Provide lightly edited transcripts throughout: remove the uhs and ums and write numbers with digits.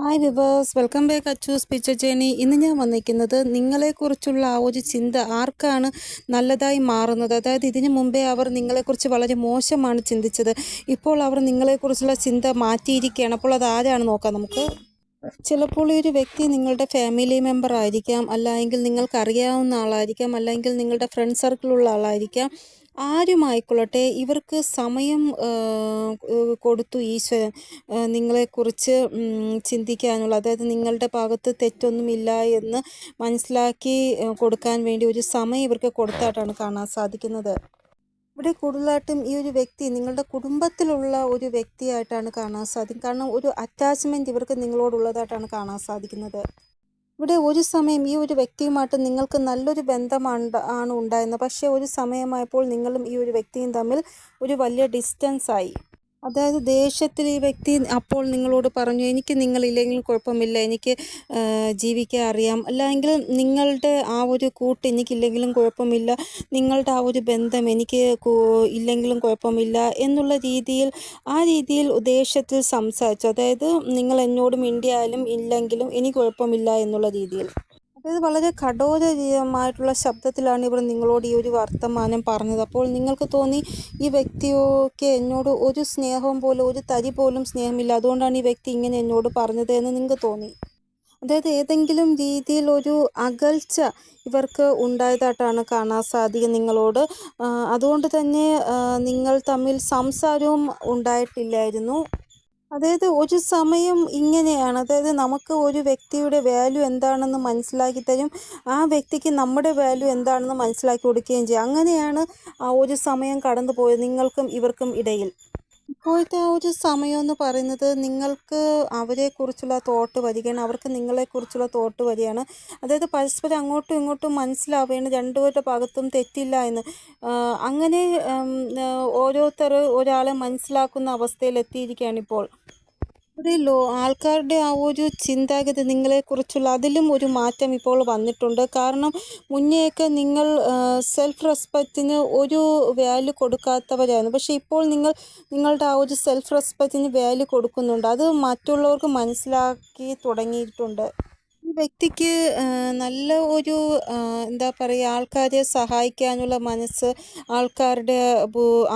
Hi viewers, welcome back Achus picture journey. ഇന്ന് ഞാൻ വന്നിരിക്കുന്നത് നിങ്ങളെക്കുറിച്ചുള്ള ആ ഒരു ചിന്ത ആർക്കാണ് നല്ലതായി മാറുന്നത്. അതായത് ഇതിനു മുമ്പേ അവർ നിങ്ങളെക്കുറിച്ച് വളരെ മോശമാണ് ചിന്തിച്ചത്. ഇപ്പോൾ അവർ നിങ്ങളെക്കുറിച്ചുള്ള ചിന്ത മാറ്റിയിരിക്കുകയാണ്. അപ്പോൾ അത് ആരാണ് നോക്കാം നമുക്ക്. ചിലപ്പോൾ ഈ ഒരു വ്യക്തി നിങ്ങളുടെ ഫാമിലി മെമ്പർ ആയിരിക്കാം, അല്ലെങ്കിൽ നിങ്ങൾക്കറിയാവുന്ന ആളായിരിക്കാം, അല്ലെങ്കിൽ നിങ്ങളുടെ ഫ്രണ്ട് സർക്കിളുള്ള ആളായിരിക്കാം. ആരുമായിക്കൊള്ളട്ടെ, ഇവർക്ക് സമയം കൊടുത്തു ഈശ്വരൻ നിങ്ങളെക്കുറിച്ച് ചിന്തിക്കാനുള്ള, അതായത് നിങ്ങളുടെ ഭാഗത്ത് തെറ്റൊന്നുമില്ല എന്ന് മനസ്സിലാക്കി കൊടുക്കാൻ വേണ്ടി ഒരു സമയം ഇവർക്ക് കൊടുത്തായിട്ടാണ് കാണാൻ സാധിക്കുന്നത്. ഇവിടെ കൂടുതലായിട്ടും ഈ ഒരു വ്യക്തി നിങ്ങളുടെ കുടുംബത്തിലുള്ള ഒരു വ്യക്തിയായിട്ടാണ് കാണാൻ സാധിക്കും. കാരണം ഒരു അറ്റാച്ച്മെൻറ്റ് ഇവർക്ക് നിങ്ങളോടുള്ളതായിട്ടാണ് കാണാൻ സാധിക്കുന്നത്. ഇവിടെ ഒരു സമയം ഈ ഒരു വ്യക്തിയുമായിട്ട് നിങ്ങൾക്ക് നല്ലൊരു ബന്ധമാണ് ഉണ്ടായിരുന്നത്. പക്ഷേ ഒരു സമയമായപ്പോൾ നിങ്ങളും ഈ ഒരു വ്യക്തിയും തമ്മിൽ ഒരു വലിയ ഡിസ്റ്റൻസായി. അതായത് ദേഷ്യത്തിൽ ഈ വ്യക്തി അപ്പോൾ നിങ്ങളോട് പറഞ്ഞു, എനിക്ക് നിങ്ങളില്ലെങ്കിൽ കുഴപ്പമില്ല, എനിക്ക് ജീവിക്കാൻ അറിയാം, അല്ലെങ്കിൽ നിങ്ങളുടെ ആ ഒരു കൂട്ട് എനിക്കില്ലെങ്കിലും കുഴപ്പമില്ല, നിങ്ങളുടെ ആ ഒരു ബന്ധം എനിക്ക് ഇല്ലെങ്കിലും കുഴപ്പമില്ല എന്നുള്ള രീതിയിൽ ആ രീതിയിൽ ദേഷ്യത്തിൽ സംസാരിച്ചു. അതായത് നിങ്ങൾ എന്നോട് മിണ്ടിയാലും ഇല്ലെങ്കിലും എനിക്ക് കുഴപ്പമില്ല എന്നുള്ള രീതിയിൽ. അതായത് വളരെ കഠോരമായിട്ടുള്ള ശബ്ദത്തിലാണ് ഇവർ നിങ്ങളോട് ഈ ഒരു വർത്തമാനം പറഞ്ഞത്. അപ്പോൾ നിങ്ങൾക്ക് തോന്നി ഈ വ്യക്തിയൊക്കെ എന്നോട് ഒരു സ്നേഹവും പോലും, ഒരു തരി പോലും സ്നേഹമില്ല, അതുകൊണ്ടാണ് ഈ വ്യക്തി ഇങ്ങനെ എന്നോട് പറഞ്ഞത് എന്ന് നിങ്ങൾക്ക് തോന്നി. അതായത് ഏതെങ്കിലും രീതിയിൽ ഒരു അകൽച്ച ഇവർക്ക് ഉണ്ടായതായിട്ടാണ് കാണാൻ സാധിക്കുക നിങ്ങളോട്. അതുകൊണ്ട് തന്നെ നിങ്ങൾ തമ്മിൽ സംസാരവും ഉണ്ടായിട്ടില്ലായിരുന്നു. അതായത് ഒരു സമയം ഇങ്ങനെയാണ്, അതായത് നമുക്ക് ഒരു വ്യക്തിയുടെ വാല്യൂ എന്താണെന്ന് മനസ്സിലാക്കി തരും, ആ വ്യക്തിക്ക് നമ്മുടെ വാല്യൂ എന്താണെന്ന് മനസ്സിലാക്കി കൊടുക്കുകയും ചെയ്യും. അങ്ങനെയാണ് ആ ഒരു സമയം കടന്നു പോയത് നിങ്ങൾക്കും ഇവർക്കും ഇടയിൽ. ഇപ്പോഴത്തെ ആ ഒരു സമയം എന്ന് പറയുന്നത് നിങ്ങൾക്ക് അവരെക്കുറിച്ചുള്ള തോട്ട് വരികയാണ്, അവർക്ക് നിങ്ങളെക്കുറിച്ചുള്ള തോട്ട് വരികയാണ്. അതായത് പരസ്പരം അങ്ങോട്ടും ഇങ്ങോട്ടും മനസ്സിലാവുകയാണ് രണ്ടുപേരുടെ ഭാഗത്തും തെറ്റില്ല എന്ന്. അങ്ങനെ ഓരോരുത്തർ ഒരാളെ മനസ്സിലാക്കുന്ന അവസ്ഥയിൽ എത്തിയിരിക്കുകയാണ് ഇപ്പോൾ. ഇവിടെ ആൾക്കാരുടെ ആ ഒരു ചിന്താഗതി നിങ്ങളെക്കുറിച്ചുള്ള അതിലും ഒരു മാറ്റം ഇപ്പോൾ വന്നിട്ടുണ്ട്. കാരണം മുന്നേയൊക്കെ നിങ്ങൾ സെൽഫ് റെസ്പെക്റ്റിന് ഒരു വാല്യൂ കൊടുക്കാത്തവരായിരുന്നു. പക്ഷേ ഇപ്പോൾ നിങ്ങളുടെ ആ ഒരു സെൽഫ് റെസ്പെക്റ്റിന് വാല്യൂ കൊടുക്കുന്നുണ്ട്. അത് മറ്റുള്ളവർക്ക് മനസ്സിലാക്കി തുടങ്ങിയിട്ടുണ്ട്. ഈ വ്യക്തിക്ക് നല്ല ഒരു എന്താ പറയുക, ആൾക്കാരെ സഹായിക്കാനുള്ള മനസ്സ്, ആൾക്കാരുടെ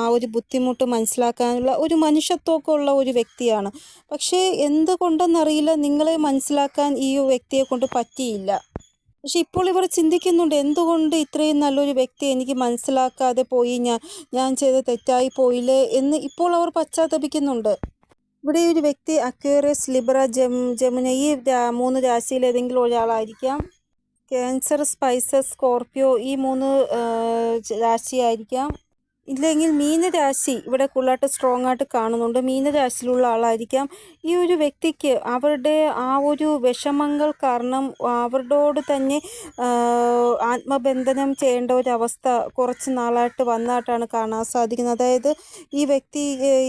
ആ ഒരു ബുദ്ധിമുട്ട് മനസ്സിലാക്കാനുള്ള ഒരു മനുഷ്യത്വമൊക്കെ ഉള്ള ഒരു വ്യക്തിയാണ്. പക്ഷേ എന്തുകൊണ്ടെന്നറിയില്ല, നിങ്ങളെ മനസ്സിലാക്കാൻ ഈ വ്യക്തിയെ കൊണ്ട് പറ്റിയില്ല. പക്ഷെ ഇപ്പോൾ ഇവർ ചിന്തിക്കുന്നുണ്ട്, എന്തുകൊണ്ട് ഇത്രയും നല്ലൊരു വ്യക്തി എനിക്ക് മനസ്സിലാക്കാതെ പോയി, ഞാൻ ചെയ്ത് തെറ്റായി പോയില്ലേ എന്ന് ഇപ്പോൾ അവർ പശ്ചാത്തപിക്കുന്നുണ്ട്. ഇവിടെ ഒരു വ്യക്തി അക്വേറിയസ്, ലിബ്ര, ജമുന ഈ 3 രാശിയിൽ ഏതെങ്കിലും ഒരാളായിരിക്കാം. ക്യാൻസർ, സ്പൈസസ്, സ്കോർപ്പിയോ ഈ 3 രാശിയായിരിക്കാം. ഇല്ലെങ്കിൽ മീനരാശി ഇവിടെ കൂടുതലായിട്ട് സ്ട്രോങ് ആയിട്ട് കാണുന്നുണ്ട്. മീനരാശിയിലുള്ള ആളായിരിക്കാം. ഈ ഒരു വ്യക്തിക്ക് അവരുടെ ആ ഒരു വിഷമങ്ങൾ കാരണം അവരോട് തന്നെ ആത്മബന്ധനം ചെയ്യേണ്ട ഒരവസ്ഥ കുറച്ച് നാളായിട്ട് വന്നതായിട്ടാണ് കാണാൻ സാധിക്കുന്നത്. അതായത് ഈ വ്യക്തി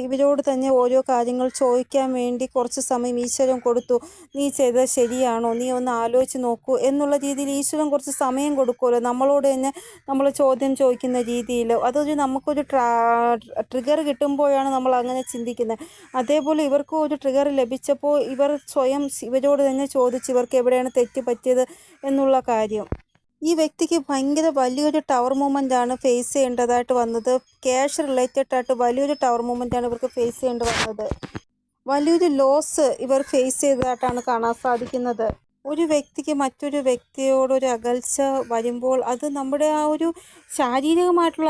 ഇവരോട് തന്നെ ഓരോ കാര്യങ്ങൾ ചോദിക്കാൻ വേണ്ടി കുറച്ച് സമയം ഈശ്വരൻ കൊടുത്തു. നീ ചെയ്തത് ശരിയാണോ, നീ ഒന്ന് ആലോചിച്ച് നോക്കൂ എന്നുള്ള രീതിയിൽ ഈശ്വരൻ കുറച്ച് സമയം കൊടുക്കുമല്ലോ നമ്മളോട് തന്നെ, നമ്മൾ ചോദ്യം ചോദിക്കുന്ന രീതിയിൽ. അതൊരു നമുക്കൊരു ട്രിഗർ കിട്ടുമ്പോഴാണ് നമ്മൾ അങ്ങനെ ചിന്തിക്കുന്നത്. അതേപോലെ ഇവർക്കും ഒരു ട്രിഗർ ലഭിച്ചപ്പോൾ ഇവർ സ്വയം ഇവരോട് തന്നെ ചോദിച്ച് ഇവർക്ക് എവിടെയാണ് തെറ്റ് പറ്റിയത് എന്നുള്ള കാര്യം. ഈ വ്യക്തിക്ക് ഭയങ്കര വലിയൊരു ടവർ മൂവ്മെൻ്റാണ് ഫേസ് ചെയ്യേണ്ടതായിട്ട് വന്നത്. ക്യാഷ് റിലേറ്റഡ് ആയിട്ട് വലിയൊരു ടവർ മൂവ്മെൻ്റാണ് ഇവർക്ക് ഫേസ് ചെയ്യേണ്ടി വന്നത്. വലിയൊരു ലോസ് ഇവർ ഫേസ് ചെയ്തതായിട്ടാണ് കാണാൻ സാധിക്കുന്നത്. ഒരു വ്യക്തിക്ക് മറ്റൊരു വ്യക്തിയോടൊരു അകൽച്ച വരുമ്പോൾ അത് നമ്മുടെ ആ ഒരു ശാരീരികമായിട്ടുള്ള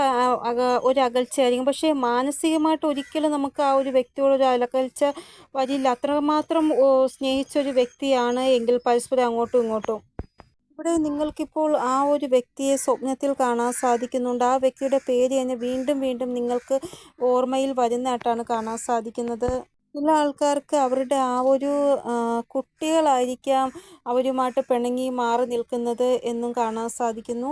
ഒരു അകൽച്ചയായിരിക്കും. പക്ഷേ മാനസികമായിട്ട് ഒരിക്കലും നമുക്ക് ആ ഒരു വ്യക്തിയോടൊരു അകൽച്ച വരില്ല. അത്രമാത്രം സ്നേഹിച്ചൊരു വ്യക്തിയാണ് എങ്കിൽ പരസ്പരം അങ്ങോട്ടും ഇങ്ങോട്ടും. ഇവിടെ നിങ്ങൾക്കിപ്പോൾ ആ ഒരു വ്യക്തിയെ സ്വപ്നത്തിൽ കാണാൻ സാധിക്കുന്നുണ്ട്. ആ വ്യക്തിയുടെ പേര് തന്നെ വീണ്ടും വീണ്ടും നിങ്ങൾക്ക് ഓർമ്മയിൽ വരുന്നതായിട്ടാണ് കാണാൻ സാധിക്കുന്നത്. ചില ആൾക്കാർക്ക് അവരുടെ ആ ഒരു കുട്ടികളായിരിക്കാം അവരുമായിട്ട് പിണങ്ങി മാറി നിൽക്കുന്നത് എന്നും കാണാൻ സാധിക്കുന്നു.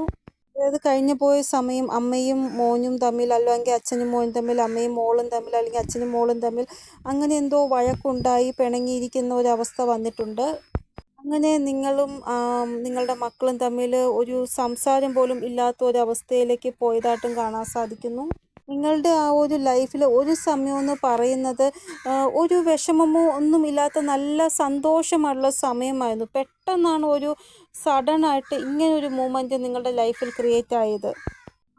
അതായത് കഴിഞ്ഞു പോയ സമയം അമ്മയും മോനും തമ്മിൽ, അല്ലെങ്കിൽ അച്ഛനും മോനും തമ്മിൽ, അമ്മയും മോളും തമ്മിൽ, അല്ലെങ്കിൽ അച്ഛനും മോളും തമ്മിൽ അങ്ങനെ എന്തോ വഴക്കുണ്ടായി പിണങ്ങിയിരിക്കുന്ന ഒരവസ്ഥ വന്നിട്ടുണ്ട്. അങ്ങനെ നിങ്ങളും നിങ്ങളുടെ മക്കളും തമ്മിൽ ഒരു സംസാരം പോലും ഇല്ലാത്ത ഒരവസ്ഥയിലേക്ക് പോയതായിട്ടും കാണാൻ സാധിക്കുന്നു. നിങ്ങളുടെ ആ ഒരു ലൈഫിൽ ഒരു സമയമെന്ന് പറയുന്നത് ഒരു വിഷമമോ ഒന്നുമില്ലാത്ത നല്ല സന്തോഷമുള്ള സമയമായിരുന്നു. പെട്ടെന്നാണ് ഒരു സഡനായിട്ട് ഇങ്ങനൊരു മൂമെൻറ്റ് നിങ്ങളുടെ ലൈഫിൽ ക്രിയേറ്റ് ആയത്.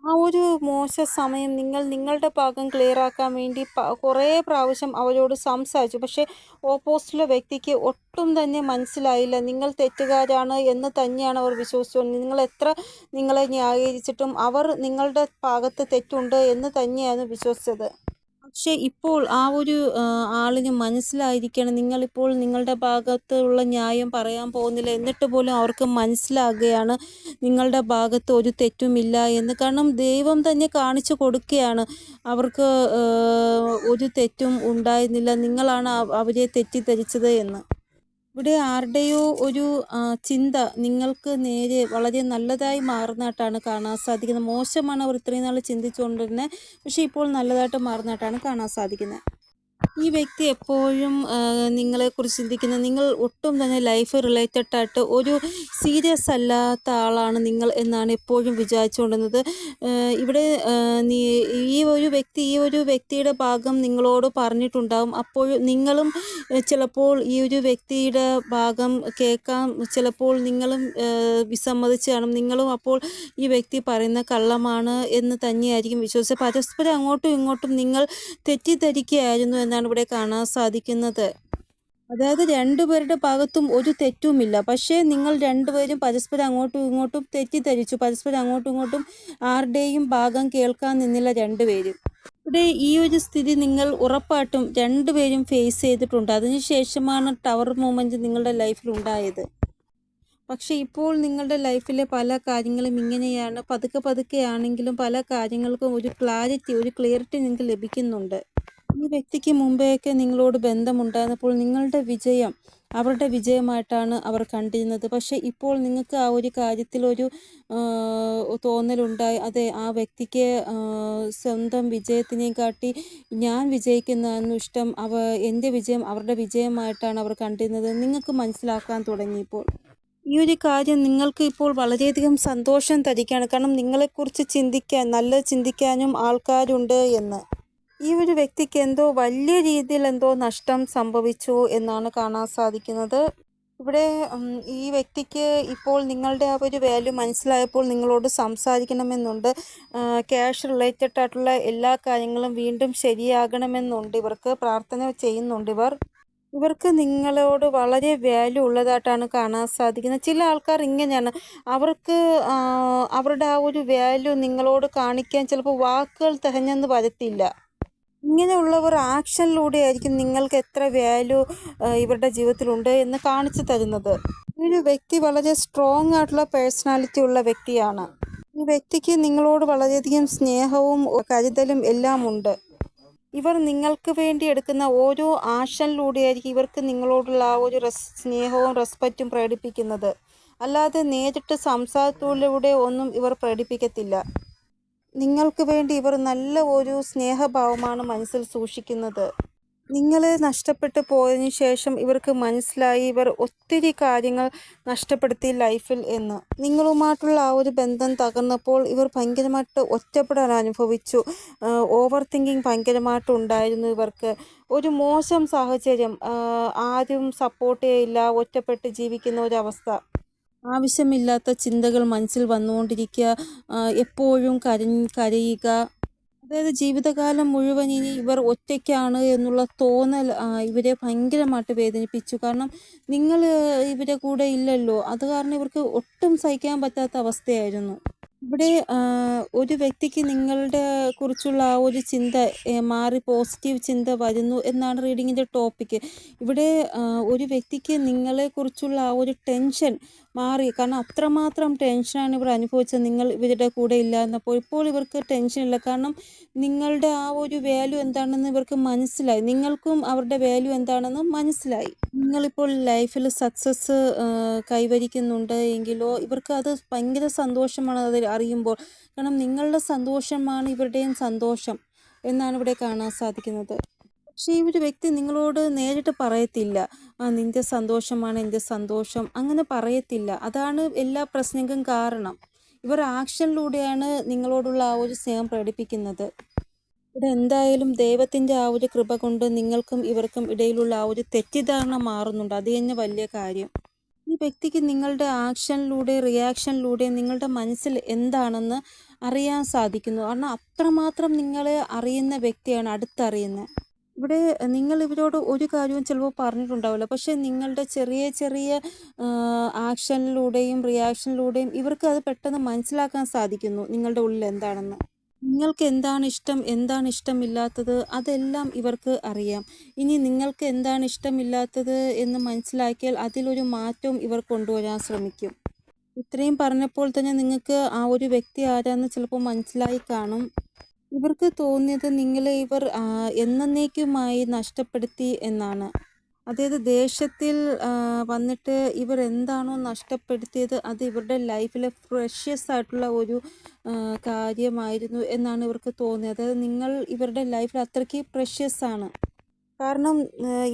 ആ ഒരു മോശ സമയം നിങ്ങൾ നിങ്ങളുടെ ഭാഗം ക്ലിയറാക്കാൻ വേണ്ടി കുറേ പ്രാവശ്യം അവരോട് സംസാരിച്ചു. പക്ഷേ ഓപ്പോസിറ്റിലെ വ്യക്തിക്ക് ഒട്ടും തന്നെ മനസ്സിലായില്ല. നിങ്ങൾ തെറ്റുകാരാണ് എന്ന് തന്നെയാണ് അവർ വിശ്വസിച്ചുകൊണ്ട് നിങ്ങൾ എത്ര നിങ്ങളെ ന്യായീകരിച്ചിട്ടും അവർ നിങ്ങളുടെ ഭാഗത്ത് തെറ്റുണ്ട് എന്ന് തന്നെയാണ് വിശ്വസിച്ചത്. പക്ഷേ ഇപ്പോൾ ആ ഒരു ആളിന് മനസ്സിലായിരിക്കണം നിങ്ങളിപ്പോൾ നിങ്ങളുടെ ഭാഗത്തുള്ള ന്യായം പറയാൻ പോകുന്നില്ല. എന്നിട്ട് പോലും അവർക്ക് മനസ്സിലാകുകയാണ് നിങ്ങളുടെ ഭാഗത്ത് ഒരു തെറ്റുമില്ല എന്ന്. കാരണം ദൈവം തന്നെ കാണിച്ചു കൊടുക്കുകയാണ് അവർക്ക് ഒരു തെറ്റും ഉണ്ടായിരുന്നില്ല. നിങ്ങളാണ് അവരെ തെറ്റിദ്ധരിച്ചത് എന്ന്. ഇവിടെ ആരുടെയോ ഒരു ചിന്ത നിങ്ങൾക്ക് നേരെ വളരെ നല്ലതായി മാറുന്നതായിട്ടാണ് കാണാൻ സാധിക്കുന്നത്. മോശമാണ് അവർ ഇത്രയും നാൾ ചിന്തിച്ചുകൊണ്ടിരുന്നത്. പക്ഷേ ഇപ്പോൾ നല്ലതായിട്ട് മാറുന്നതായിട്ടാണ് കാണാൻ സാധിക്കുന്നത്. ഈ വ്യക്തി എപ്പോഴും നിങ്ങളെക്കുറിച്ച് ചിന്തിക്കുന്നത് നിങ്ങൾ ഒട്ടും തന്നെ ലൈഫ് റിലേറ്റഡ് ആയിട്ട് ഒരു സീരിയസ് അല്ലാത്ത ആളാണ് നിങ്ങൾ എന്നാണ് എപ്പോഴും വിചാരിച്ചുകൊണ്ടിരുന്നത്. ഇവിടെ ഈ ഒരു വ്യക്തിയുടെ ഭാഗം നിങ്ങളോട് പറഞ്ഞിട്ടുണ്ടാകും. അപ്പോൾ നിങ്ങളും ചിലപ്പോൾ ഈ ഒരു വ്യക്തിയുടെ ഭാഗം കേൾക്കാൻ ചിലപ്പോൾ നിങ്ങളും വിസമ്മതിച്ച് കാണും. നിങ്ങളും അപ്പോൾ ഈ വ്യക്തി പറയുന്ന കള്ളമാണ് എന്ന് തന്നെയായിരിക്കും വിശ്വസിച്ചത്. പരസ്പരം അങ്ങോട്ടും ഇങ്ങോട്ടും നിങ്ങൾ തെറ്റിദ്ധരിക്കുകയായിരുന്നു എന്നാണ് ഇവിടെ കാണാൻ സാധിക്കുന്നത്. അതായത് രണ്ടുപേരുടെ ഭാഗത്തും ഒരു തെറ്റുമില്ല. പക്ഷേ നിങ്ങൾ രണ്ടുപേരും പരസ്പരം അങ്ങോട്ടും ഇങ്ങോട്ടും തെറ്റിദ്ധരിച്ചു. പരസ്പരം അങ്ങോട്ടും ഇങ്ങോട്ടും ആരുടെയും ഭാഗം കേൾക്കാൻ നിന്നില്ല രണ്ടുപേരും. ഇവിടെ ഈ ഒരു സ്ഥിതി നിങ്ങൾ ഉറപ്പായിട്ടും രണ്ടുപേരും ഫേസ് ചെയ്തിട്ടുണ്ട്. അതിനുശേഷമാണ് ടവർ മൂവ്മെൻറ്റ് നിങ്ങളുടെ ലൈഫിൽ ഉണ്ടായത്. പക്ഷേ ഇപ്പോൾ നിങ്ങളുടെ ലൈഫിലെ പല കാര്യങ്ങളും ഇങ്ങനെയാണ്. പതുക്കെ പതുക്കെ ആണെങ്കിലും പല കാര്യങ്ങൾക്കും ഒരു ക്ലിയറിറ്റി നിങ്ങൾക്ക് ലഭിക്കുന്നുണ്ട്. ഈ വ്യക്തിക്ക് മുമ്പേയൊക്കെ നിങ്ങളോട് ബന്ധമുണ്ടായിരുന്നപ്പോൾ നിങ്ങളുടെ വിജയം അവരുടെ വിജയമായിട്ടാണ് അവർ കണ്ടിരുന്നത്. പക്ഷേ ഇപ്പോൾ നിങ്ങൾക്ക് ആ ഒരു കാര്യത്തിലൊരു തോന്നലുണ്ടായി. അതെ, ആ വ്യക്തിക്ക് സ്വന്തം വിജയത്തിനെയും കാട്ടി ഞാൻ വിജയിക്കുന്നതാണ് ഇഷ്ടം. എൻ്റെ വിജയം അവരുടെ വിജയമായിട്ടാണ് അവർ കണ്ടിരുന്നത്. നിങ്ങൾക്ക് മനസ്സിലാക്കാൻ തുടങ്ങിയപ്പോൾ ഈ ഒരു കാര്യം നിങ്ങൾക്ക് ഇപ്പോൾ വളരെയധികം സന്തോഷം തരികയാണ്. കാരണം നിങ്ങളെക്കുറിച്ച് നല്ലത് ചിന്തിക്കാനും ആൾക്കാരുണ്ട് എന്ന്. ഈ ഒരു വ്യക്തിക്ക് എന്തോ വലിയ രീതിയിൽ എന്തോ നഷ്ടം സംഭവിച്ചു എന്നാണ് കാണാൻ സാധിക്കുന്നത്. ഇവിടെ ഈ വ്യക്തിക്ക് ഇപ്പോൾ നിങ്ങളുടെ ആ ഒരു വാല്യൂ മനസ്സിലായപ്പോൾ നിങ്ങളോട് സംസാരിക്കണമെന്നുണ്ട്. ക്യാഷ് റിലേറ്റഡ് ആയിട്ടുള്ള എല്ലാ കാര്യങ്ങളും വീണ്ടും ശരിയാകണമെന്നുണ്ട്. ഇവർക്ക് പ്രാർത്ഥന ചെയ്യുന്നുണ്ട്. ഇവർക്ക് നിങ്ങളോട് വളരെ വാല്യൂ ഉള്ളതായിട്ടാണ് കാണാൻ സാധിക്കുന്നത്. ചില ആൾക്കാർ ഇങ്ങനെയാണ്. അവർക്ക് അവരുടെ ആ ഒരു വാല്യൂ നിങ്ങളോട് കാണിക്കാൻ ചിലപ്പോൾ വാക്കുകൾ തികഞ്ഞെന്ന് വരത്തില്ല. ഇങ്ങനെയുള്ളവർ ആക്ഷനിലൂടെ ആയിരിക്കും നിങ്ങൾക്ക് എത്ര വാല്യൂ ഇവരുടെ ജീവിതത്തിലുണ്ട് എന്ന് കാണിച്ചു തരുന്നത്. ഈ ഒരു വ്യക്തി വളരെ സ്ട്രോങ് ആയിട്ടുള്ള പേഴ്സണാലിറ്റി ഉള്ള വ്യക്തിയാണ്. ഈ വ്യക്തിക്ക് നിങ്ങളോട് വളരെയധികം സ്നേഹവും കരുതലും എല്ലാം ഉണ്ട്. ഇവർ നിങ്ങൾക്ക് വേണ്ടി എടുക്കുന്ന ഓരോ ആക്ഷനിലൂടെയായിരിക്കും ഇവർക്ക് നിങ്ങളോടുള്ള ആ ഒരു സ്നേഹവും റെസ്പെക്റ്റും പ്രകടിപ്പിക്കുന്നത്. അല്ലാതെ നേരിട്ട് സംസാരത്തിലൂടെ ഒന്നും ഇവർ പ്രകടിപ്പിക്കത്തില്ല. നിങ്ങൾക്ക് വേണ്ടി ഇവർ നല്ല ഒരു സ്നേഹഭാവമാണ് മനസ്സിൽ സൂക്ഷിക്കുന്നത്. നിങ്ങളെ നഷ്ടപ്പെട്ടു പോയതിനു ശേഷം ഇവർക്ക് മനസ്സിലായി ഇവർ ഒത്തിരി കാര്യങ്ങൾ നഷ്ടപ്പെടുത്തി ലൈഫിൽ എന്ന്. നിങ്ങളുമായിട്ടുള്ള ആ ഒരു ബന്ധം തകർന്നപ്പോൾ ഇവർ ഭയങ്കരമായിട്ട് ഒറ്റപ്പെടാൻ അനുഭവിച്ചു. ഓവർ തിങ്കിങ് ഭയങ്കരമായിട്ടുണ്ടായിരുന്നു ഇവർക്ക്. ഒരു മോശം സാഹചര്യം, ആരും സപ്പോർട്ട് ചെയ്യില്ല, ഒറ്റപ്പെട്ട് ജീവിക്കുന്ന ഒരവസ്ഥ. ആവശ്യമില്ലാത്ത ചിന്തകൾ മനസ്സിൽ വന്നുകൊണ്ടിരിക്കുക, എപ്പോഴും കരയുക. അതായത് ജീവിതകാലം മുഴുവൻ ഇനി ഇവർ ഒറ്റയ്ക്കാണ് എന്നുള്ള തോന്നൽ ഇവരെ ഭയങ്കരമായിട്ട് വേദനിപ്പിച്ചു. കാരണം നിങ്ങൾ ഇവരെ കൂടെ ഇല്ലല്ലോ. അത് കാരണം ഇവർക്ക് ഒട്ടും സഹിക്കാൻ പറ്റാത്ത അവസ്ഥയായിരുന്നു. ഇവിടെ ഒരു വ്യക്തിക്ക് നിങ്ങളുടെ കുറിച്ചുള്ള ആ ഒരു ചിന്ത മാറി പോസിറ്റീവ് ചിന്ത വരുന്നു എന്നാണ് റീഡിങ്ങിൻ്റെ ടോപ്പിക്ക്. ഇവിടെ ഒരു വ്യക്തിക്ക് നിങ്ങളെക്കുറിച്ചുള്ള ആ ഒരു ടെൻഷൻ മാറി. കാരണം അത്രമാത്രം ടെൻഷനാണ് ഇവർ അനുഭവിച്ചത് നിങ്ങൾ ഇവരുടെ കൂടെ ഇല്ലായിരുന്നപ്പോൾ. ഇപ്പോൾ ഇവർക്ക് ടെൻഷനില്ല. കാരണം നിങ്ങളുടെ ആ ഒരു വാല്യൂ എന്താണെന്ന് ഇവർക്ക് മനസ്സിലായി. നിങ്ങൾക്കും അവരുടെ വാല്യൂ എന്താണെന്ന് മനസ്സിലായി. നിങ്ങളിപ്പോൾ ലൈഫിൽ സക്സസ് കൈവരിക്കുന്നുണ്ട് എങ്കിലോ ഇവർക്ക് അത് ഭയങ്കര സന്തോഷമാണ് അത് അറിയുമ്പോൾ. കാരണം നിങ്ങളുടെ സന്തോഷമാണ് ഇവരുടെയും സന്തോഷം എന്നാണ് ഇവിടെ കാണാൻ സാധിക്കുന്നത്. പക്ഷേ ഈ ഒരു വ്യക്തി നിങ്ങളോട് നേരിട്ട് പറയത്തില്ല, നിൻ്റെ സന്തോഷമാണ് എൻ്റെ സന്തോഷം, അങ്ങനെ പറയത്തില്ല. അതാണ് എല്ലാ പ്രശ്നങ്ങൾക്കും കാരണം. ഇവർ ആക്ഷനിലൂടെയാണ് നിങ്ങളോടുള്ള ആ ഒരു സ്നേഹം പ്രകടിപ്പിക്കുന്നത്. ഇവിടെ എന്തായാലും ദൈവത്തിൻ്റെ ആ ഒരു കൃപ കൊണ്ട് നിങ്ങൾക്കും ഇവർക്കും ഇടയിലുള്ള ആ ഒരു തെറ്റിദ്ധാരണ മാറുന്നുണ്ട്. അത് തന്നെ വലിയ കാര്യം. ഈ വ്യക്തിക്ക് നിങ്ങളുടെ ആക്ഷനിലൂടെ റിയാക്ഷനിലൂടെ നിങ്ങളുടെ മനസ്സിൽ എന്താണെന്ന് അറിയാൻ സാധിക്കുന്നു. കാരണം അത്രമാത്രം നിങ്ങളെ അറിയുന്ന വ്യക്തിയാണ്, അടുത്തറിയുന്നത്. ഇവിടെ നിങ്ങൾ ഇവരോട് ഒരു കാര്യവും ചിലപ്പോൾ പറഞ്ഞിട്ടുണ്ടാവില്ല. പക്ഷേ നിങ്ങളുടെ ചെറിയ ചെറിയ ആക്ഷനിലൂടെയും റിയാക്ഷനിലൂടെയും ഇവർക്ക് അത് പെട്ടെന്ന് മനസ്സിലാക്കാൻ സാധിക്കുന്നു നിങ്ങളുടെ ഉള്ളിൽ എന്താണെന്ന്. നിങ്ങൾക്ക് എന്താണ് ഇഷ്ടം, എന്താണ് ഇഷ്ടമില്ലാത്തത് അതെല്ലാം ഇവർക്ക് അറിയാം. ഇനി നിങ്ങൾക്ക് എന്താണ് ഇഷ്ടമില്ലാത്തത് എന്ന് മനസ്സിലാക്കിയാൽ അതിലൊരു മാറ്റവും ഇവർ കൊണ്ടുവരാൻ ശ്രമിക്കും. ഇത്രയും പറഞ്ഞപ്പോൾ തന്നെ നിങ്ങൾക്ക് ആ ഒരു വ്യക്തി ആരാന്ന് ചിലപ്പോൾ മനസ്സിലായി കാണും. ഇവർക്ക് തോന്നിയത് നിങ്ങളെ ഇവർ എന്നേക്കുമായി നഷ്ടപ്പെടുത്തി എന്നാണ്. അതായത് ദേഷ്യത്തിൽ വന്നിട്ട് ഇവർ എന്താണോ നഷ്ടപ്പെടുത്തിയത് അത് ഇവരുടെ ലൈഫിലെ പ്രഷ്യസ് ആയിട്ടുള്ള ഒരു കാര്യമായിരുന്നു എന്നാണ് ഇവർക്ക് തോന്നിയത്. അതായത് നിങ്ങൾ ഇവരുടെ ലൈഫിൽ അത്രയ്ക്ക് പ്രഷ്യസ് ആണ്. കാരണം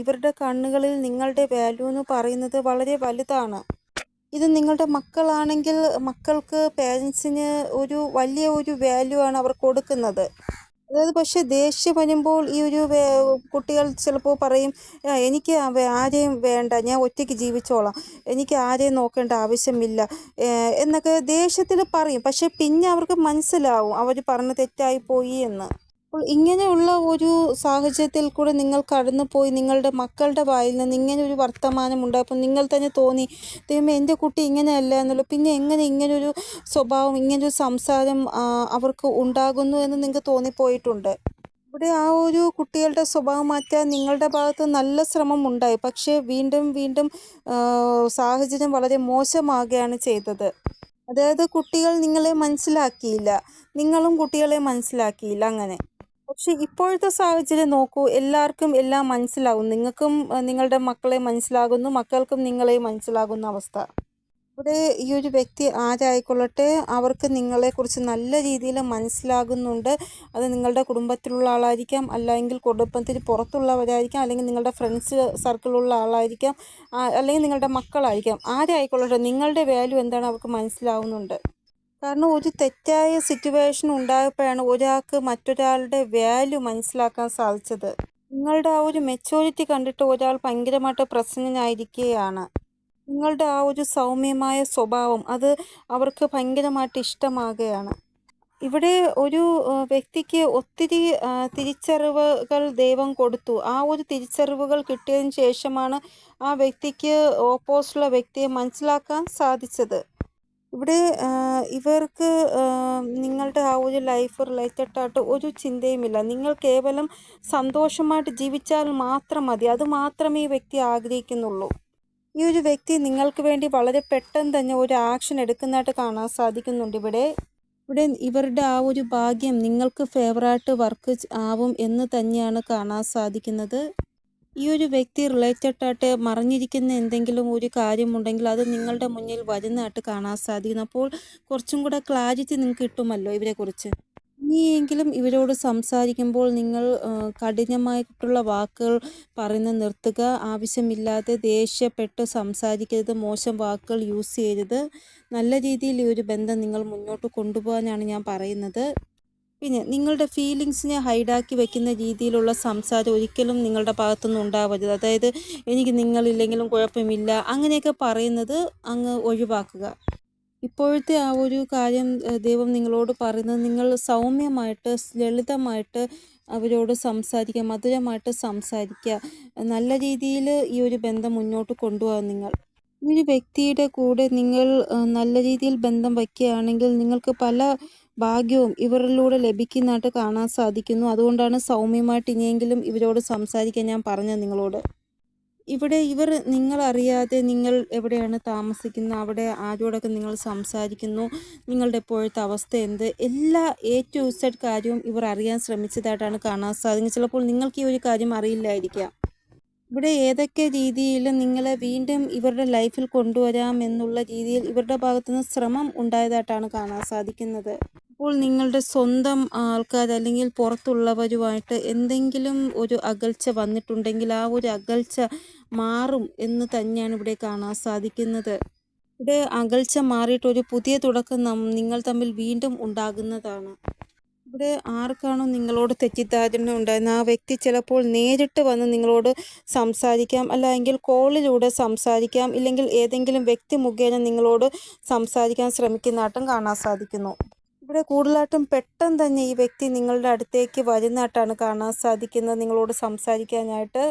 ഇവരുടെ കണ്ണുകളിൽ നിങ്ങളുടെ വാല്യൂ എന്ന് പറയുന്നത് വളരെ വലുതാണ്. ഇത് നിങ്ങളുടെ മക്കളാണെങ്കിൽ മക്കൾക്ക് പേരൻസിന് ഒരു വലിയ ഒരു വാല്യൂ ആണ് അവർ കൊടുക്കുന്നത്. അതായത് പക്ഷേ ദേഷ്യം വരുമ്പോൾ ഈ ഒരു കുട്ടികൾ ചിലപ്പോൾ പറയും, എനിക്ക് ആരെയും വേണ്ട, ഞാൻ ഒറ്റയ്ക്ക് ജീവിച്ചോളാം, എനിക്ക് ആരെയും നോക്കേണ്ട ആവശ്യമില്ല എന്നൊക്കെ ദേഷ്യത്തിൽ പറയും. പക്ഷേ പിന്നെ അവർക്ക് മനസ്സിലാവും അവർ പറഞ്ഞ തെറ്റായി പോയി എന്ന്. അപ്പോൾ ഇങ്ങനെയുള്ള ഒരു സാഹചര്യത്തിൽ കൂടെ നിങ്ങൾ കടന്നു പോയി നിങ്ങളുടെ മക്കളുടെ വായിൽ നിന്ന് ഇങ്ങനെ ഒരു വർത്തമാനം ഉണ്ടായപ്പോൾ നിങ്ങൾ തന്നെ തോന്നി, ദൈവമേ എൻ്റെ കുട്ടി ഇങ്ങനെയല്ല എന്നുള്ളൂ. പിന്നെ എങ്ങനെ ഇങ്ങനൊരു സ്വഭാവം, ഇങ്ങനൊരു സംസാരം അവർക്ക് ഉണ്ടാകുന്നു എന്ന് നിങ്ങൾക്ക് തോന്നിപ്പോയിട്ടുണ്ട്. ഇവിടെ ആ ഒരു കുട്ടികളുടെ സ്വഭാവം മാറ്റാൻ നിങ്ങളുടെ ഭാഗത്ത് നല്ല ശ്രമം ഉണ്ടായി. പക്ഷേ വീണ്ടും വീണ്ടും സാഹചര്യം വളരെ മോശമാകുകയാണ് ചെയ്തത്. അതായത് കുട്ടികൾ നിങ്ങളെ മനസ്സിലാക്കിയില്ല, നിങ്ങളും കുട്ടികളെ മനസ്സിലാക്കിയില്ല അങ്ങനെ. പക്ഷെ ഇപ്പോഴത്തെ സാഹചര്യം നോക്കൂ, എല്ലാവർക്കും എല്ലാം മനസ്സിലാകും. നിങ്ങൾക്കും നിങ്ങളുടെ മക്കളെ മനസ്സിലാകുന്നു, മക്കൾക്കും നിങ്ങളെ മനസ്സിലാകുന്ന അവസ്ഥ. ഇവിടെ ഈ ഒരു വ്യക്തി ആരായിക്കൊള്ളട്ടെ അവർക്ക് നിങ്ങളെക്കുറിച്ച് നല്ല രീതിയിൽ മനസ്സിലാകുന്നുണ്ട്. അത് നിങ്ങളുടെ കുടുംബത്തിലുള്ള ആളായിരിക്കാം, അല്ലെങ്കിൽ കുടുംബത്തിന് പുറത്തുള്ളവരായിരിക്കാം, അല്ലെങ്കിൽ നിങ്ങളുടെ ഫ്രണ്ട്സ് സർക്കിളിലുള്ള ആളായിരിക്കാം, അല്ലെങ്കിൽ നിങ്ങളുടെ മക്കളായിരിക്കാം. ആരായിക്കൊള്ളട്ടെ നിങ്ങളുടെ വാല്യൂ എന്താണ് അവർക്ക് മനസ്സിലാവുന്നുണ്ട്. കാരണം ഒരു തെറ്റായ സിറ്റുവേഷൻ ഉണ്ടായപ്പോഴാണ് ഒരാൾക്ക് മറ്റൊരാളുടെ വാല്യൂ മനസ്സിലാക്കാൻ സാധിച്ചത്. നിങ്ങളുടെ ആ ഒരു മെച്യൂരിറ്റി കണ്ടിട്ട് ഒരാൾ ഭയങ്കരമായിട്ട് പ്രസന്നനായിരിക്കുകയാണ്. നിങ്ങളുടെ ആ ഒരു സൗമ്യമായ സ്വഭാവം അത് അവർക്ക് ഭയങ്കരമായിട്ട് ഇഷ്ടമാകുകയാണ്. ഇവിടെ ഒരു വ്യക്തിക്ക് ഒത്തിരി തിരിച്ചറിവുകൾ ദൈവം കൊടുത്തു. ആ ഒരു തിരിച്ചറിവുകൾ കിട്ടിയതിന് ശേഷമാണ് ആ വ്യക്തിക്ക് ഓപ്പോസിറ്റുള്ള വ്യക്തിയെ മനസ്സിലാക്കാൻ സാധിച്ചത്. ഇവിടെ ഇവർക്ക് നിങ്ങളുടെ ആ ഒരു ലൈഫ് റിലേറ്റഡ് ആയിട്ട് ഒരു ചിന്തയുമില്ല. നിങ്ങൾ കേവലം സന്തോഷമായിട്ട് ജീവിച്ചാൽ മാത്രം മതി. അത് മാത്രമേ ഈ വ്യക്തി ആഗ്രഹിക്കുന്നുള്ളൂ. ഈ ഒരു വ്യക്തി നിങ്ങൾക്ക് വേണ്ടി വളരെ പെട്ടെന്ന് തന്നെ ഒരു ആക്ഷൻ എടുക്കുന്നതായിട്ട് കാണാൻ സാധിക്കുന്നുണ്ട്. ഇവിടെ ഇവരുടെ ആ ഒരു ഭാഗ്യം നിങ്ങൾക്ക് ഫേവറായിട്ട് വർക്ക് ആവും എന്ന് തന്നെയാണ് കാണാൻ സാധിക്കുന്നത്. ഈ ഒരു വ്യക്തി റിലേറ്റഡ് ആയിട്ട് മറഞ്ഞിരിക്കുന്ന എന്തെങ്കിലും ഒരു കാര്യമുണ്ടെങ്കിൽ അത് നിങ്ങളുടെ മുന്നിൽ വരുന്നതായിട്ട് കാണാൻ സാധിക്കുന്നു. അപ്പോൾ കുറച്ചും കൂടെ ക്ലാരിറ്റി നിങ്ങൾക്ക് കിട്ടുമല്ലോ ഇവരെക്കുറിച്ച്. ഇനിയെങ്കിലും ഇവരോട് സംസാരിക്കുമ്പോൾ നിങ്ങൾ കഠിനമായിട്ടുള്ള വാക്കുകൾ പറയുന്നത് നിർത്തുക. ആവശ്യമില്ലാതെ ദേഷ്യപ്പെട്ട് സംസാരിക്കരുത്, മോശം വാക്കുകൾ യൂസ് ചെയ്യരുത്. നല്ല രീതിയിൽ ഈ ഒരു ബന്ധം നിങ്ങൾ മുന്നോട്ട് കൊണ്ടുപോകാനാണ് ഞാൻ പറയുന്നത്. പിന്നെ നിങ്ങളുടെ ഫീലിങ്സിനെ ഹൈഡാക്കി വെക്കുന്ന രീതിയിലുള്ള സംസാരം ഒരിക്കലും നിങ്ങളുടെ ഭാഗത്തുനിന്ന് ഉണ്ടാവരുത്. അതായത് എനിക്ക് നിങ്ങളില്ലെങ്കിലും കുഴപ്പമില്ല അങ്ങനെയൊക്കെ പറയുന്നത് അങ്ങ് ഒഴിവാക്കുക. ഇപ്പോഴത്തെ ആ ഒരു കാര്യം ദൈവം നിങ്ങളോട് പറയുന്നത് നിങ്ങൾ സൗമ്യമായിട്ട് ലളിതമായിട്ട് അവരോട് സംസാരിക്കുക, മധുരമായിട്ട് സംസാരിക്കുക. നല്ല രീതിയിൽ ഈ ഒരു ബന്ധം മുന്നോട്ട് കൊണ്ടുപോകാൻ നിങ്ങൾ ഈ ഒരു വ്യക്തിയുടെ കൂടെ നിങ്ങൾ നല്ല രീതിയിൽ ബന്ധം വയ്ക്കുകയാണെങ്കിൽ നിങ്ങൾക്ക് പല ഭാഗ്യവും ഇവരിലൂടെ ലഭിക്കുന്നതായിട്ട് കാണാൻ സാധിക്കുന്നു. അതുകൊണ്ടാണ് സൗമ്യമായിട്ട് ഇനിയെങ്കിലും ഇവരോട് സംസാരിക്കാൻ ഞാൻ പറഞ്ഞത് നിങ്ങളോട്. ഇവിടെ ഇവർ നിങ്ങളറിയാതെ നിങ്ങൾ എവിടെയാണ് താമസിക്കുന്നത്, അവിടെ ആരോടൊക്കെ നിങ്ങൾ സംസാരിക്കുന്നു, നിങ്ങളുടെ ഇപ്പോഴത്തെ അവസ്ഥ എന്ത്, എല്ലാ A to Z കാര്യവും ഇവർ അറിയാൻ ശ്രമിച്ചതായിട്ടാണ് കാണാൻ സാധിക്കുന്നത്. ചിലപ്പോൾ നിങ്ങൾക്ക് ഈ ഒരു കാര്യം അറിയില്ലായിരിക്കാം. ഇവിടെ ഏതൊക്കെ രീതിയിൽ നിങ്ങളെ വീണ്ടും ഇവരുടെ ലൈഫിൽ കൊണ്ടുവരാം എന്നുള്ള രീതിയിൽ ഇവരുടെ ഭാഗത്തുനിന്ന് ശ്രമം ഉണ്ടായതായിട്ടാണ് കാണാൻ സാധിക്കുന്നത്. അപ്പോൾ നിങ്ങളുടെ സ്വന്തം ആൾക്കാർ അല്ലെങ്കിൽ പുറത്തുള്ളവരുമായിട്ട് എന്തെങ്കിലും ഒരു അകൽച്ച വന്നിട്ടുണ്ടെങ്കിൽ ആ ഒരു അകൽച്ച മാറും എന്ന് തന്നെയാണ് ഇവിടെ കാണാൻ സാധിക്കുന്നത്. ഇവിടെ അകൽച്ച മാറിയിട്ട് ഒരു പുതിയ തുടക്കം നിങ്ങൾ തമ്മിൽ വീണ്ടും ഉണ്ടാകുന്നതാണ്. ഇവിടെ ആർക്കാണോ നിങ്ങളോട് തെറ്റിദ്ധാരണ ഉണ്ടായിരുന്നത് ആ വ്യക്തി ചിലപ്പോൾ നേരിട്ട് വന്ന് നിങ്ങളോട് സംസാരിക്കാം, അല്ലെങ്കിൽ കോളിലൂടെ സംസാരിക്കാം, ഇല്ലെങ്കിൽ ഏതെങ്കിലും വ്യക്തി മുഖേന നിങ്ങളോട് സംസാരിക്കാൻ ശ്രമിക്കുന്നതായിട്ടും കാണാൻ സാധിക്കുന്നു. ഇവിടെ കൂടുതലായിട്ടും പെട്ടെന്ന് തന്നെ ഈ വ്യക്തി നിങ്ങളുടെ അടുത്തേക്ക് വരുന്നതായിട്ടാണ് കാണാൻ സാധിക്കുന്നത്, നിങ്ങളോട് സംസാരിക്കാനായിട്ട്.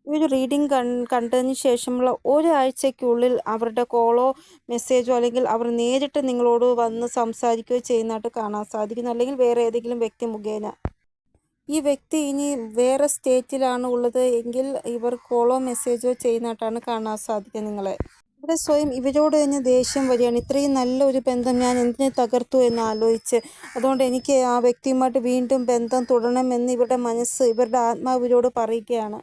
ഈ ഒരു റീഡിംഗ് കണ്ടതിന് ശേഷമുള്ള ഒരാഴ്ചയ്ക്കുള്ളിൽ അവരുടെ കോളോ മെസ്സേജോ അല്ലെങ്കിൽ അവർ നേരിട്ട് നിങ്ങളോട് വന്ന് സംസാരിക്കുകയോ ചെയ്യുന്നതായിട്ട് കാണാൻ സാധിക്കുന്നു, അല്ലെങ്കിൽ വേറെ ഏതെങ്കിലും വ്യക്തി മുഖേന. ഈ വ്യക്തി ഇനി വേറെ സ്റ്റേറ്റിലാണ് ഉള്ളത് എങ്കിൽ ഇവർ കോളോ മെസ്സേജോ ചെയ്യുന്നതായിട്ടാണ് കാണാൻ സാധിക്കുക നിങ്ങളെ. ഇവിടെ സ്വയം ഇവരോട് തന്നെ ദേഷ്യം വരികയാണ്, ഇത്രയും നല്ലൊരു ബന്ധം ഞാൻ എന്തിനെ തകർത്തു എന്ന് ആലോചിച്ച്. അതുകൊണ്ട് എനിക്ക് ആ വ്യക്തിയുമായിട്ട് വീണ്ടും ബന്ധം തുടരണമെന്ന് ഇവരുടെ മനസ്സ്, ഇവരുടെ ആത്മാവ് ഇവരോട് പറയുകയാണ്.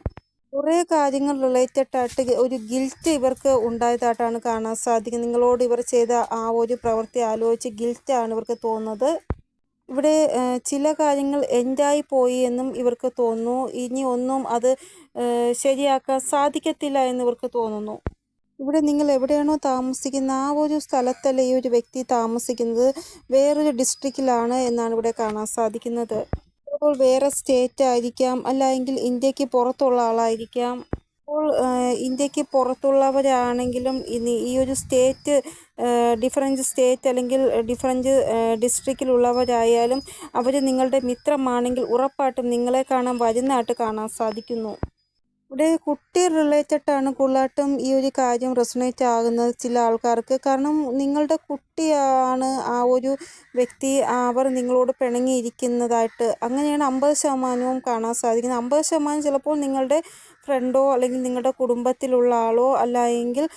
കുറേ കാര്യങ്ങൾ റിലേറ്റഡ് ആയിട്ട് ഒരു ഗിൽറ്റ് ഇവർക്ക് ഉണ്ടായതായിട്ടാണ് കാണാൻ സാധിക്കുന്നത്. നിങ്ങളോട് ഇവർ ചെയ്ത ആ ഒരു പ്രവൃത്തി ആലോചിച്ച് ഗിൽറ്റാണ് ഇവർക്ക് തോന്നുന്നത്. ഇവിടെ ചില കാര്യങ്ങൾ എൻഡായി പോയി എന്നും ഇവർക്ക് തോന്നുന്നു. ഇനി ഒന്നും അത് ശരിയാക്കാൻ സാധിക്കത്തില്ല എന്ന് ഇവർക്ക് തോന്നുന്നു. ഇവിടെ നിങ്ങൾ എവിടെയാണോ താമസിക്കുന്നത് ആ ഒരു സ്ഥലത്തല്ല ഈ ഒരു വ്യക്തി താമസിക്കുന്നത്, വേറൊരു ഡിസ്ട്രിക്റ്റിലാണ് എന്നാണ് ഇവിടെ കാണാൻ സാധിക്കുന്നത്. അപ്പോൾ വേറെ സ്റ്റേറ്റ് ആയിരിക്കാം, അല്ലെങ്കിൽ ഇന്ത്യക്ക് പുറത്തുള്ള ആളായിരിക്കാം. അപ്പോൾ ഇന്ത്യക്ക് പുറത്തുള്ളവരാണെങ്കിലും ഇനി ഈ ഒരു സ്റ്റേറ്റ് ഡിഫറൻറ്റ് സ്റ്റേറ്റ് അല്ലെങ്കിൽ ഡിഫറൻറ്റ് ഡിസ്ട്രിക്റ്റിലുള്ളവരായാലും അവർ നിങ്ങളുടെ മിത്രമാണെങ്കിൽ ഉറപ്പായിട്ടും നിങ്ങളെ കാണാൻ വരുന്നതായിട്ട് കാണാൻ സാധിക്കുന്നു. ഇവിടെ കുട്ടി റിലേറ്റഡാണ് കൂടുതലായിട്ടും ഈ ഒരു കാര്യം റെസൊണേറ്റ് ആകുന്നത് ചില ആൾക്കാർക്ക്. കാരണം നിങ്ങളുടെ കുട്ടിയാണ് ആ ഒരു വ്യക്തി, അവർ നിങ്ങളോട് പിണങ്ങിയിരിക്കുന്നതായിട്ട് അങ്ങനെയാണ് 50% കാണാൻ സാധിക്കുന്നത്. 50% ചിലപ്പോൾ നിങ്ങളുടെ ഫ്രണ്ടോ അല്ലെങ്കിൽ നിങ്ങളുടെ കുടുംബത്തിലുള്ള ആളോ അല്ല എങ്കിൽ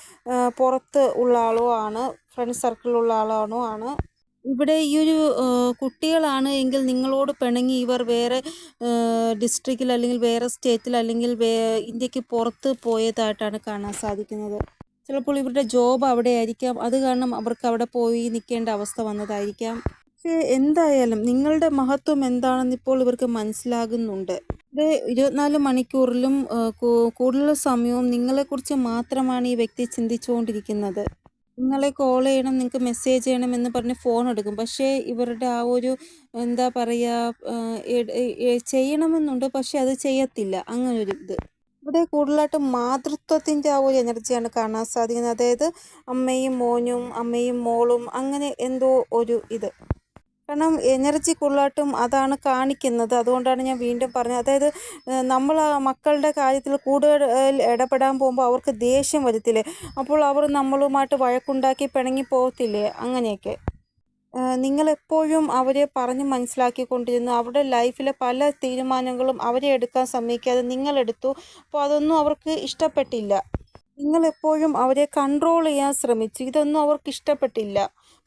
പുറത്ത് ഉള്ള ആളോ ആണ്, ഫ്രണ്ട് സർക്കിളിലുള്ള ആളാണോ ആണ്. ഇവിടെ ഈ ഒരു കുട്ടികളാണ് എങ്കിൽ നിങ്ങളോട് പിണങ്ങി ഇവർ വേറെ ഡിസ്ട്രിക്റ്റിൽ അല്ലെങ്കിൽ വേറെ സ്റ്റേറ്റിൽ അല്ലെങ്കിൽ ഇന്ത്യക്ക് പുറത്ത് പോയതായിട്ടാണ് കാണാൻ സാധിക്കുന്നത്. ചിലപ്പോൾ ഇവരുടെ ജോബ് അവിടെ ആയിരിക്കാം, അത് കാരണം അവർക്ക് അവിടെ പോയി നിൽക്കേണ്ട അവസ്ഥ വന്നതായിരിക്കാം. പക്ഷേ എന്തായാലും നിങ്ങളുടെ മഹത്വം എന്താണെന്ന് ഇപ്പോൾ ഇവർക്ക് മനസ്സിലാകുന്നുണ്ട്. ഇത് 24 മണിക്കൂറിലും കൂടുതൽ സമയവും നിങ്ങളെക്കുറിച്ച് മാത്രമാണ് ഈ വ്യക്തി ചിന്തിച്ചുകൊണ്ടിരിക്കുന്നത്. നിങ്ങളെ കോൾ ചെയ്യണം, നിങ്ങൾക്ക് മെസ്സേജ് ചെയ്യണം എന്ന് പറഞ്ഞ് ഫോൺ എടുക്കും. പക്ഷേ ഇവരുടെ ആ ഒരു എന്താ പറയുക, ചെയ്യണമെന്നുണ്ട്, പക്ഷെ അത് ചെയ്യത്തില്ല, അങ്ങനൊരു ഇത്. ഇവിടെ കൂടുതലായിട്ടും മാതൃത്വത്തിൻ്റെ ആ ഒരു എനർജിയാണ് കാണാൻ സാധിക്കുന്നത്. അതായത് അമ്മയും മോനും, അമ്മയും മോളും, അങ്ങനെ എന്തോ ഒരു ഇത്. കാരണം എനർജി കൂടുതലായിട്ടും അതാണ് കാണിക്കുന്നത്. അതുകൊണ്ടാണ് ഞാൻ വീണ്ടും പറഞ്ഞത്. അതായത് നമ്മൾ ആ മക്കളുടെ കാര്യത്തിൽ കൂടുതൽ ഇടപെടാൻ പോകുമ്പോൾ അവർക്ക് ദേഷ്യം വരത്തില്ലേ, അപ്പോൾ അവർ നമ്മളുമായിട്ട് വഴക്കുണ്ടാക്കി പിണങ്ങി പോകത്തില്ലേ, അങ്ങനെയൊക്കെ. നിങ്ങളെപ്പോഴും അവരെ പറഞ്ഞ് മനസ്സിലാക്കിക്കൊണ്ടിരുന്നു. അവരുടെ ലൈഫിലെ പല തീരുമാനങ്ങളും അവരെ എടുക്കാൻ സമ്മതിക്കാതെ നിങ്ങളെടുത്തു. അപ്പോൾ അതൊന്നും അവർക്ക് ഇഷ്ടപ്പെട്ടില്ല. നിങ്ങളെപ്പോഴും അവരെ കൺട്രോൾ ചെയ്യാൻ ശ്രമിച്ചു. ഇതൊന്നും അവർക്ക് ഇഷ്ടപ്പെട്ടില്ല.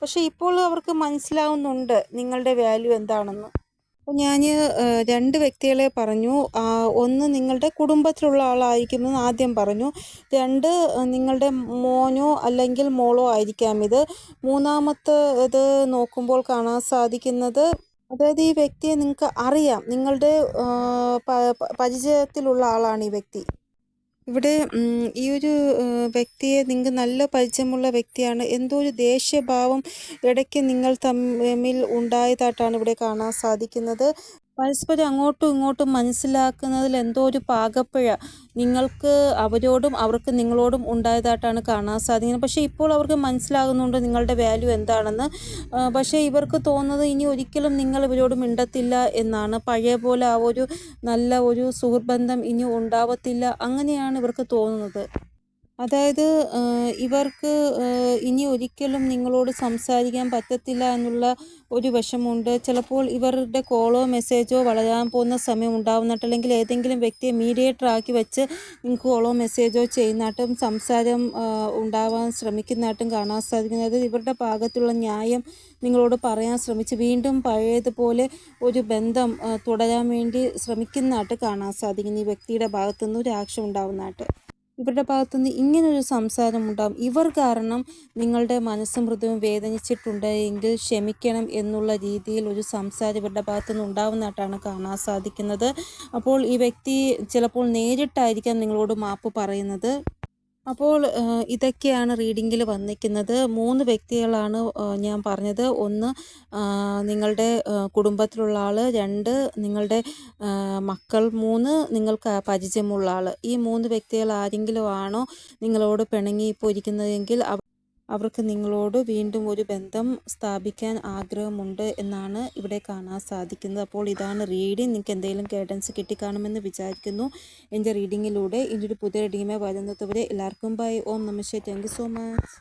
പക്ഷേ ഇപ്പോൾ അവർക്ക് മനസ്സിലാവുന്നുണ്ട് നിങ്ങളുടെ വാല്യൂ എന്താണെന്ന്. അപ്പോൾ ഞാൻ 2 വ്യക്തികളെ പറഞ്ഞു. ഒന്ന് നിങ്ങളുടെ കുടുംബത്തിലുള്ള ആളായിരിക്കുമെന്ന് ആദ്യം പറഞ്ഞു. 2 നിങ്ങളുടെ മോനോ അല്ലെങ്കിൽ മോളോ ആയിരിക്കാം ഇത്. മൂന്നാമത്തേത് നോക്കുമ്പോൾ കാണാൻ സാധിക്കുന്നത്, അതായത് ഈ വ്യക്തിയെ നിങ്ങൾക്ക് അറിയാം, നിങ്ങളുടെ പരിചയത്തിലുള്ള ആളാണ് ഈ വ്യക്തി. ഇവിടെ ഈ ഒരു വ്യക്തിയെ നിങ്ങൾക്ക് നല്ല പരിചയമുള്ള വ്യക്തിയാണ്. എന്തോ ഒരു ദേഷ്യഭാവം ഇടയ്ക്ക് നിങ്ങൾ തമ്മിൽ ഉണ്ടായതായിട്ടാണ് ഇവിടെ കാണാൻ സാധിക്കുന്നത്. പരസ്പരം അങ്ങോട്ടും ഇങ്ങോട്ടും മനസ്സിലാക്കുന്നതിൽ എന്തോ ഒരു പാകപ്പിഴ നിങ്ങൾക്ക് അവരോടും അവർക്ക് നിങ്ങളോടും ഉണ്ടായതായിട്ടാണ് കാണാൻ സാധിക്കുന്നത്. പക്ഷേ ഇപ്പോൾ അവർക്ക് മനസ്സിലാകുന്നുണ്ട് നിങ്ങളുടെ വാല്യൂ എന്താണെന്ന്. പക്ഷേ ഇവർക്ക് തോന്നുന്നത് ഇനി ഒരിക്കലും നിങ്ങൾ ഇവരോട് മിണ്ടത്തില്ല എന്നാണ്. പഴയ പോലെ ആ ഒരു നല്ല ഒരു സുഹൃത്ബന്ധം ഇനി ഉണ്ടാവത്തില്ല, അങ്ങനെയാണ് ഇവർക്ക് തോന്നുന്നത്. അതായത് ഇവർക്ക് ഇനി ഒരിക്കലും നിങ്ങളോട് സംസാരിക്കാൻ പറ്റത്തില്ല എന്നുള്ള ഒരു വിഷമമുണ്ട്. ചിലപ്പോൾ ഇവരുടെ കോളോ മെസ്സേജോ വളരാൻ പോകുന്ന സമയം ഉണ്ടാവുന്നതായിട്ട്, അല്ലെങ്കിൽ ഏതെങ്കിലും വ്യക്തിയെ മീഡിയേറ്റർ ആക്കി വെച്ച് നിങ്ങൾക്ക് കോളോ മെസ്സേജോ ചെയ്യുന്നതായിട്ടും സംസാരം ഉണ്ടാവാൻ ശ്രമിക്കുന്നതായിട്ടും കാണാൻ സാധിക്കുന്നത്. ഇവരുടെ ഭാഗത്തുള്ള ന്യായം നിങ്ങളോട് പറയാൻ ശ്രമിച്ച് വീണ്ടും പഴയതുപോലെ ഒരു ബന്ധം തുടരാൻ വേണ്ടി ശ്രമിക്കുന്നതായിട്ട് കാണാൻ സാധിക്കുന്നു. ഈ വ്യക്തിയുടെ ഭാഗത്തുനിന്ന് ഒരു ആക്ഷൻ ഉണ്ടാവുന്നതായിട്ട്, ഇവരുടെ ഭാഗത്തുനിന്ന് ഇങ്ങനൊരു സംസാരം ഉണ്ടാകും. ഇവർ കാരണം നിങ്ങളുടെ മനസ്സും ഹൃദയവും വേദനിച്ചിട്ടുണ്ട് എങ്കിൽ ക്ഷമിക്കണം എന്നുള്ള രീതിയിൽ ഒരു സംസാരം ഇവരുടെ ഭാഗത്തുനിന്ന് ഉണ്ടാവുന്നതായിട്ടാണ് കാണാൻ സാധിക്കുന്നത്. അപ്പോൾ ഈ വ്യക്തി ചിലപ്പോൾ നേരിട്ടായിരിക്കാം നിങ്ങളോട് മാപ്പ് പറയുന്നത്. അപ്പോൾ ഇതൊക്കെയാണ് റീഡിങ്ങിൽ വന്നിരിക്കുന്നത്. 3 വ്യക്തികളാണ് ഞാൻ പറഞ്ഞത്. 1 നിങ്ങളുടെ കുടുംബത്തിലുള്ള ആൾ, 2 നിങ്ങളുടെ മക്കൾ, 3 നിങ്ങൾക്ക് പരിചയമുള്ള ആൾ. ഈ 3 വ്യക്തികൾ ആരെങ്കിലും ആണോ നിങ്ങളോട് പിണങ്ങി ഇപ്പോൾ ഇരിക്കുന്നതെങ്കിൽ അവർക്ക് നിങ്ങളോട് വീണ്ടും ഒരു ബന്ധം സ്ഥാപിക്കാൻ ആഗ്രഹമുണ്ട് എന്നാണ് ഇവിടെ കാണാൻ സാധിക്കുന്നത്. അപ്പോൾ ഇതാണ് റീഡിങ്. നിങ്ങൾക്ക് എന്തെങ്കിലും ഗൈഡൻസ് കിട്ടിക്കാണുമെന്ന് വിചാരിക്കുന്നു. എൻ്റെ റീഡിങ്ങിലൂടെ ഇനിയൊരു പുതിയ റീഡിങ്ങുമായി വരുന്നതുവരെ എല്ലാവർക്കും ബൈ. ഓം നമഃ ശിവായ. Thank you so much.